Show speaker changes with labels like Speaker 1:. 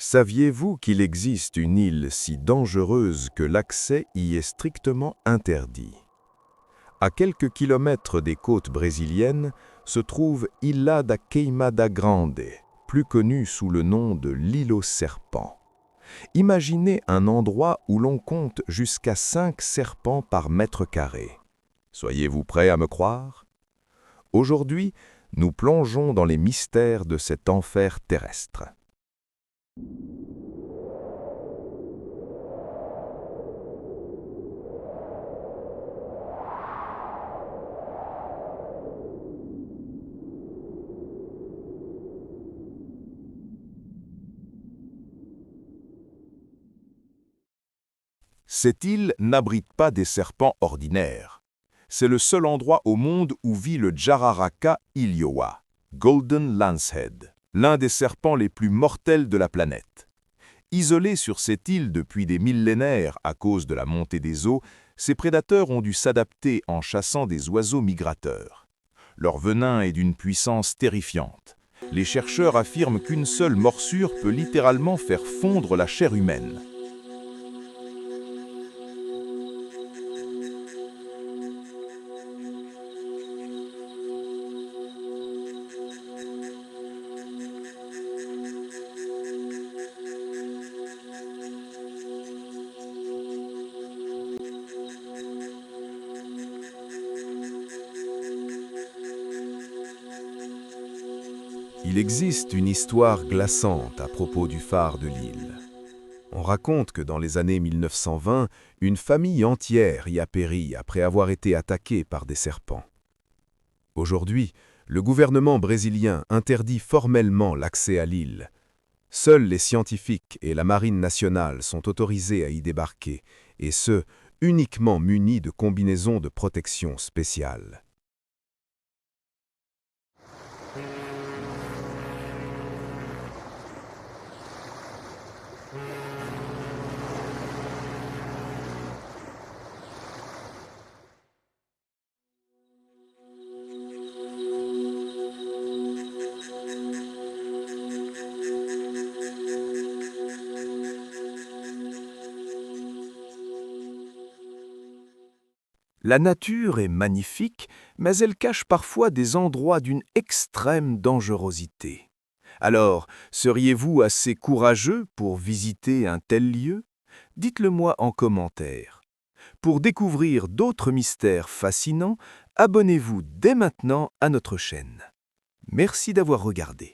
Speaker 1: Saviez-vous qu'il existe une île si dangereuse que l'accès y est strictement interdit? À quelques kilomètres des côtes brésiliennes se trouve Ilha da Queimada Grande, plus connue sous le nom de l'île aux serpents. Imaginez un endroit où l'on compte jusqu'à 5 serpents par mètre carré. Soyez-vous prêts à me croire? Aujourd'hui, nous plongeons dans les mystères de cet enfer terrestre. Cette île n'abrite pas des serpents ordinaires. C'est le seul endroit au monde où vit le Jararaca ilioa, Golden Lancehead, l'un des serpents les plus mortels de la planète. Isolés sur cette île depuis des millénaires à cause de la montée des eaux, ces prédateurs ont dû s'adapter en chassant des oiseaux migrateurs. Leur venin est d'une puissance terrifiante. Les chercheurs affirment qu'une seule morsure peut littéralement faire fondre la chair humaine. Il existe une histoire glaçante à propos du phare de l'île. On raconte que dans les années 1920, une famille entière y a péri après avoir été attaquée par des serpents. Aujourd'hui, le gouvernement brésilien interdit formellement l'accès à l'île. Seuls les scientifiques et la marine nationale sont autorisés à y débarquer, et ce, uniquement munis de combinaisons de protection spéciales. La nature est magnifique, mais elle cache parfois des endroits d'une extrême dangerosité. Alors, seriez-vous assez courageux pour visiter un tel lieu? Dites-le-moi en commentaire. Pour découvrir d'autres mystères fascinants, abonnez-vous dès maintenant à notre chaîne. Merci d'avoir regardé.